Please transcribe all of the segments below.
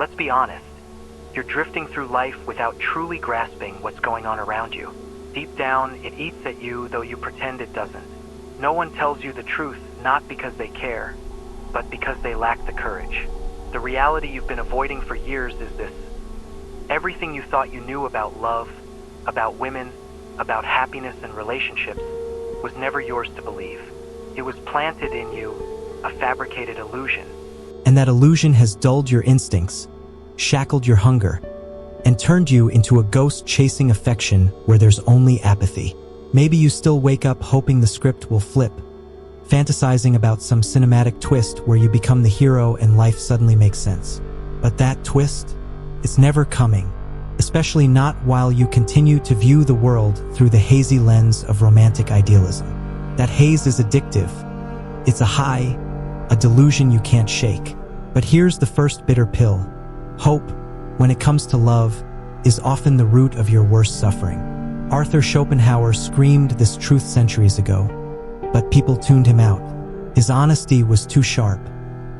Let's be honest. You're drifting through life without truly grasping what's going on around you. Deep down, it eats at you, though you pretend it doesn't. No one tells you the truth, not because they care, but because they lack the courage. The reality you've been avoiding for years is this. Everything you thought you knew about love, about women, about happiness and relationships was never yours to believe. It was planted in you, a fabricated illusion. And that illusion has dulled your instincts, shackled your hunger, and turned you into a ghost chasing affection where there's only apathy. Maybe you still wake up hoping the script will flip, fantasizing about some cinematic twist where you become the hero and life suddenly makes sense. But that twist, it's never coming, especially not while you continue to view the world through the hazy lens of romantic idealism. That haze is addictive. It's a high, a delusion you can't shake. But here's the first bitter pill. Hope, when it comes to love, is often the root of your worst suffering. Arthur Schopenhauer screamed this truth centuries ago, but people tuned him out. His honesty was too sharp.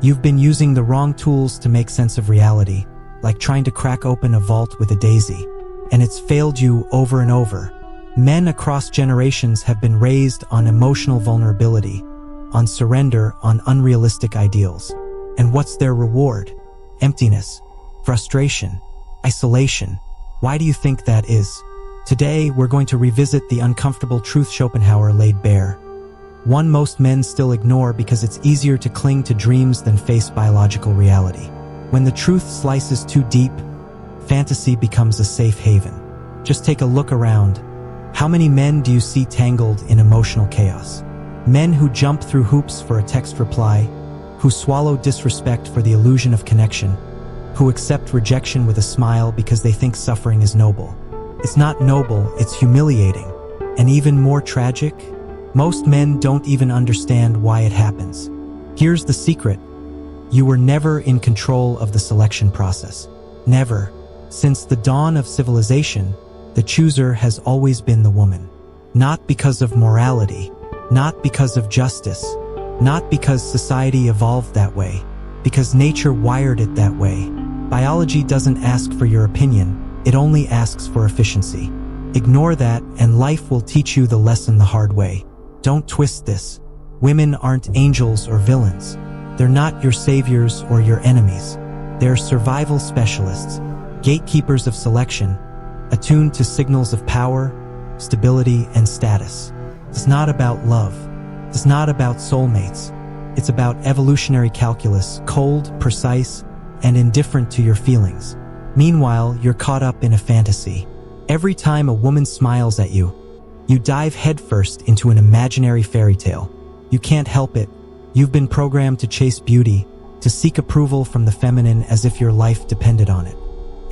You've been using the wrong tools to make sense of reality, like trying to crack open a vault with a daisy, and it's failed you over and over. Men across generations have been raised on emotional vulnerability, on surrender, on unrealistic ideals. And what's their reward? Emptiness, frustration, isolation. Why do you think that is? Today, we're going to revisit the uncomfortable truth Schopenhauer laid bare. One most men still ignore because it's easier to cling to dreams than face biological reality. When the truth slices too deep, fantasy becomes a safe haven. Just take a look around. How many men do you see tangled in emotional chaos? Men who jump through hoops for a text reply, who swallow disrespect for the illusion of connection, who accept rejection with a smile because they think suffering is noble. It's not noble, it's humiliating. And even more tragic, most men don't even understand why it happens. Here's the secret. You were never in control of the selection process. Never. Since the dawn of civilization, the chooser has always been the woman. Not because of morality, not because of justice, not because society evolved that way, because nature wired it that way. Biology doesn't ask for your opinion, it only asks for efficiency. Ignore that and life will teach you the lesson the hard way. Don't twist this. Women aren't angels or villains. They're not your saviors or your enemies. They're survival specialists, gatekeepers of selection, attuned to signals of power, stability, and status. It's not about love. It's not about soulmates. It's about evolutionary calculus, cold, precise, and indifferent to your feelings. Meanwhile, you're caught up in a fantasy. Every time a woman smiles at you, you dive headfirst into an imaginary fairy tale. You can't help it. You've been programmed to chase beauty, to seek approval from the feminine as if your life depended on it.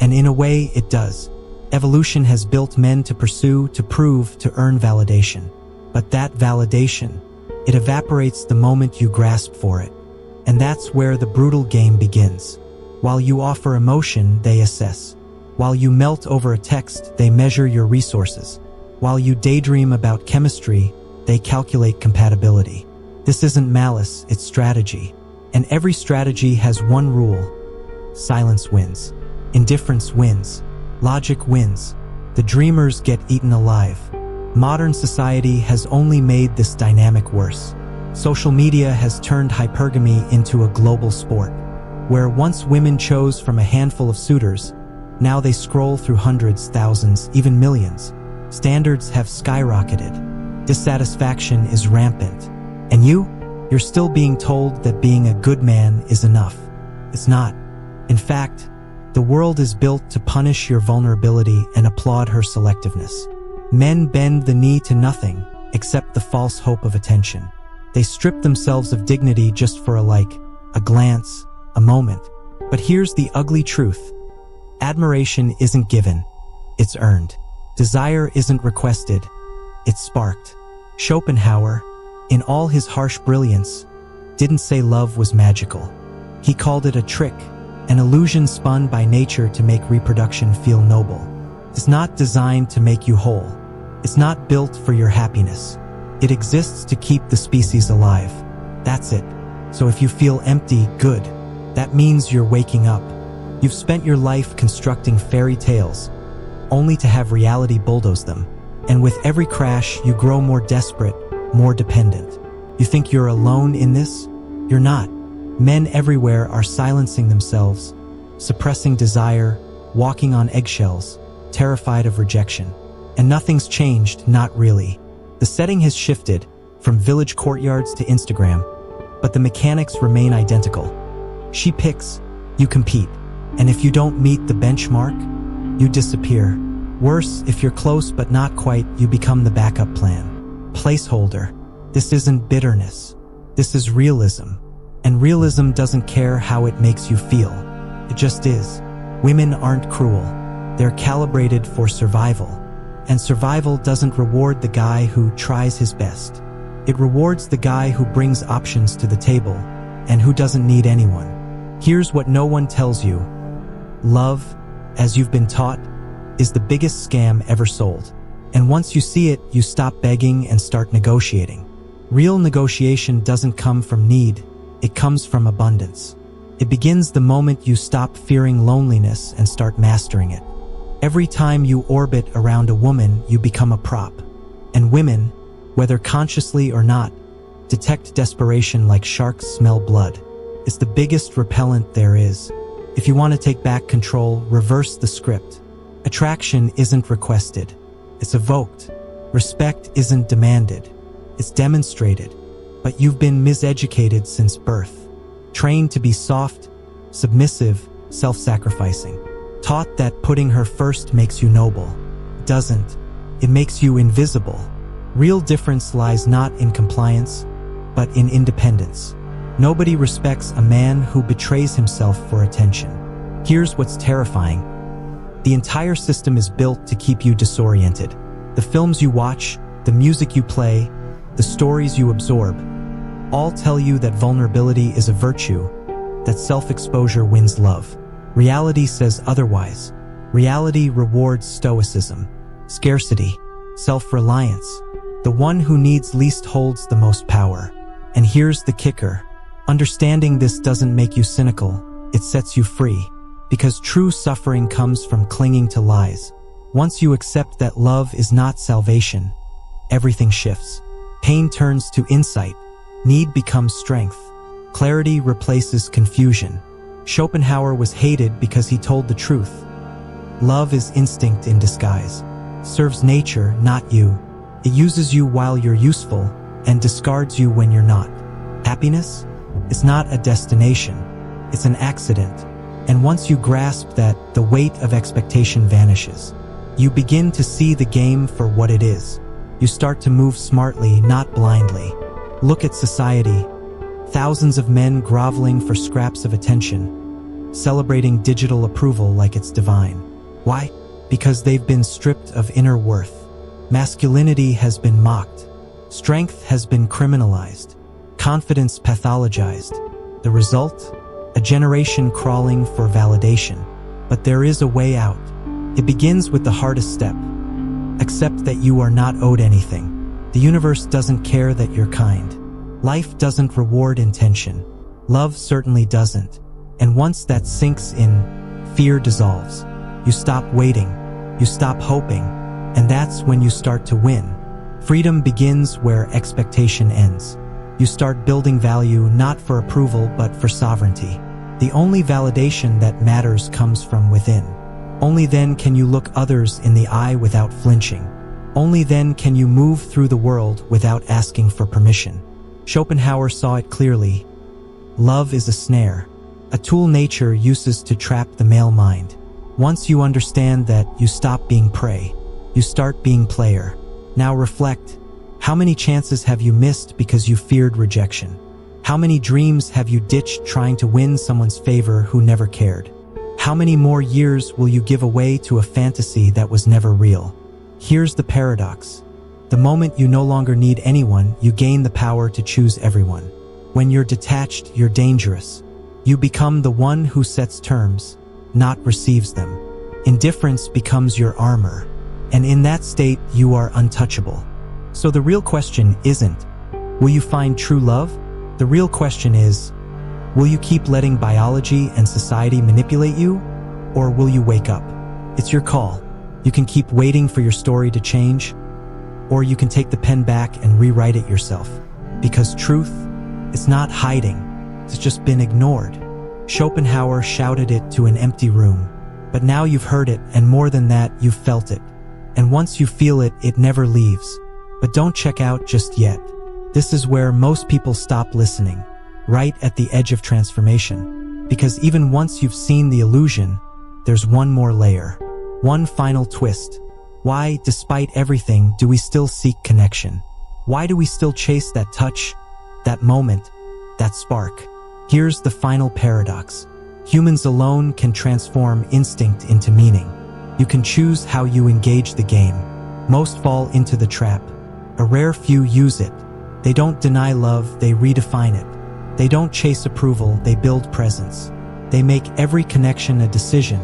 And in a way, it does. Evolution has built men to pursue, to prove, to earn validation. But that validation, it evaporates the moment you grasp for it. And that's where the brutal game begins. While you offer emotion, they assess. While you melt over a text, they measure your resources. While you daydream about chemistry, they calculate compatibility. This isn't malice, it's strategy. And every strategy has one rule. Silence wins. Indifference wins. Logic wins. The dreamers get eaten alive. Modern society has only made this dynamic worse. Social media has turned hypergamy into a global sport. Where once women chose from a handful of suitors, now they scroll through hundreds, thousands, even millions. Standards have skyrocketed. Dissatisfaction is rampant. And you're still being told that being a good man is enough. It's not. In fact, the world is built to punish your vulnerability and applaud her selectiveness. Men bend the knee to nothing except the false hope of attention. They strip themselves of dignity just for a like, a glance, a moment. But here's the ugly truth. Admiration isn't given, it's earned. Desire isn't requested, it's sparked. Schopenhauer, in all his harsh brilliance, didn't say love was magical. He called it a trick, an illusion spun by nature to make reproduction feel noble. It's not designed to make you whole. It's not built for your happiness. It exists to keep the species alive. That's it. So if you feel empty, good. That means you're waking up. You've spent your life constructing fairy tales, only to have reality bulldoze them. And with every crash, you grow more desperate, more dependent. You think you're alone in this? You're not. Men everywhere are silencing themselves, suppressing desire, walking on eggshells, terrified of rejection. And nothing's changed, not really. The setting has shifted from village courtyards to Instagram, but the mechanics remain identical. She picks, you compete, and if you don't meet the benchmark, you disappear. Worse, if you're close but not quite, you become the backup plan. Placeholder. This isn't bitterness. This is realism. And realism doesn't care how it makes you feel. It just is. Women aren't cruel. They're calibrated for survival. And survival doesn't reward the guy who tries his best. It rewards the guy who brings options to the table and who doesn't need anyone. Here's what no one tells you. Love, as you've been taught, is the biggest scam ever sold. And once you see it, you stop begging and start negotiating. Real negotiation doesn't come from need, it comes from abundance. It begins the moment you stop fearing loneliness and start mastering it. Every time you orbit around a woman, you become a prop. And women, whether consciously or not, detect desperation like sharks smell blood. It's the biggest repellent there is. If you want to take back control, reverse the script. Attraction isn't requested, it's evoked. Respect isn't demanded, it's demonstrated. But you've been miseducated since birth. Trained to be soft, submissive, self-sacrificing. Taught that putting her first makes you noble. It doesn't. It makes you invisible. Real difference lies not in compliance, but in independence. Nobody respects a man who betrays himself for attention. Here's what's terrifying. The entire system is built to keep you disoriented. The films you watch, the music you play, the stories you absorb, all tell you that vulnerability is a virtue, that self-exposure wins love. Reality says otherwise. Reality rewards stoicism, scarcity, self-reliance. The one who needs least holds the most power. And here's the kicker. Understanding this doesn't make you cynical, it sets you free. Because true suffering comes from clinging to lies. Once you accept that love is not salvation, everything shifts. Pain turns to insight. Need becomes strength. Clarity replaces confusion. Schopenhauer was hated because he told the truth. Love is instinct in disguise. Serves nature, not you. It uses you while you're useful and discards you when you're not. Happiness? It's not a destination. It's an accident. And once you grasp that, the weight of expectation vanishes. You begin to see the game for what it is. You start to move smartly, not blindly. Look at society. Thousands of men groveling for scraps of attention, celebrating digital approval like it's divine. Why? Because they've been stripped of inner worth. Masculinity has been mocked. Strength has been criminalized. Confidence pathologized. The result? A generation crawling for validation. But there is a way out. It begins with the hardest step. Accept that you are not owed anything. The universe doesn't care that you're kind. Life doesn't reward intention. Love certainly doesn't. And once that sinks in, fear dissolves. You stop waiting. You stop hoping. And that's when you start to win. Freedom begins where expectation ends. You start building value not for approval but for sovereignty. The only validation that matters comes from within. Only then can you look others in the eye without flinching. Only then can you move through the world without asking for permission. Schopenhauer saw it clearly. Love is a snare, a tool nature uses to trap the male mind. Once you understand that, you stop being prey. You start being player. Now reflect. How many chances have you missed because you feared rejection? How many dreams have you ditched trying to win someone's favor who never cared? How many more years will you give away to a fantasy that was never real? Here's the paradox. The moment you no longer need anyone, you gain the power to choose everyone. When you're detached, you're dangerous. You become the one who sets terms, not receives them. Indifference becomes your armor. And in that state, you are untouchable. So the real question isn't, will you find true love? The real question is, will you keep letting biology and society manipulate you? Or will you wake up? It's your call. You can keep waiting for your story to change, or you can take the pen back and rewrite it yourself. Because truth is not hiding, it's just been ignored. Schopenhauer shouted it to an empty room, but now you've heard it, and more than that, you've felt it. And once you feel it, it never leaves. But don't check out just yet. This is where most people stop listening, right at the edge of transformation. Because even once you've seen the illusion, there's one more layer, one final twist. Why, despite everything, do we still seek connection? Why do we still chase that touch, that moment, that spark? Here's the final paradox. Humans alone can transform instinct into meaning. You can choose how you engage the game. Most fall into the trap. A rare few use it. They don't deny love, they redefine it. They don't chase approval, they build presence. They make every connection a decision,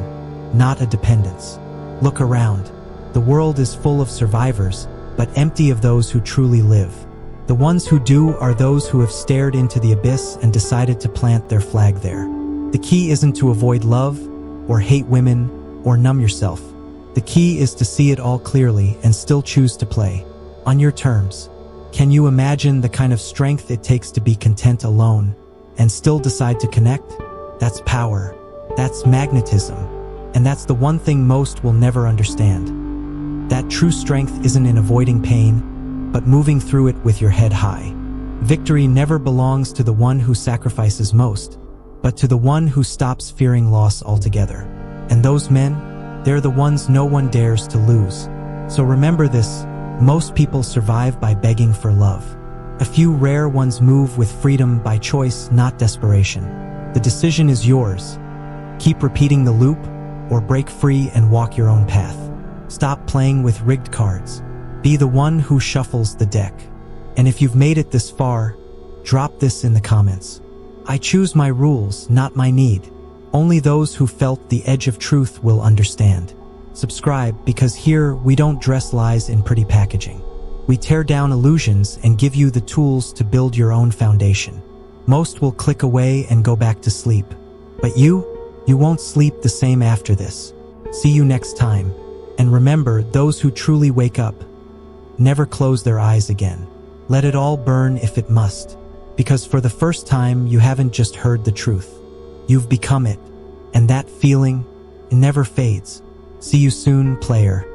not a dependence. Look around. The world is full of survivors, but empty of those who truly live. The ones who do are those who have stared into the abyss and decided to plant their flag there. The key isn't to avoid love, or hate women, or numb yourself. The key is to see it all clearly and still choose to play. On your terms. Can you imagine the kind of strength it takes to be content alone and still decide to connect? That's power. That's magnetism. And that's the one thing most will never understand. That true strength isn't in avoiding pain, but moving through it with your head high. Victory never belongs to the one who sacrifices most, but to the one who stops fearing loss altogether. And those men, they're the ones no one dares to lose. So remember this, most people survive by begging for love. A few rare ones move with freedom by choice, not desperation. The decision is yours. Keep repeating the loop, or break free and walk your own path. Stop playing with rigged cards. Be the one who shuffles the deck. And if you've made it this far, drop this in the comments. I choose my rules, not my need. Only those who felt the edge of truth will understand. Subscribe, because here we don't dress lies in pretty packaging. We tear down illusions and give you the tools to build your own foundation. Most will click away and go back to sleep. But you won't sleep the same after this. See you next time. And remember, those who truly wake up never close their eyes again. Let it all burn if it must. Because for the first time, you haven't just heard the truth. You've become it. And that feeling, it never fades. See you soon, player.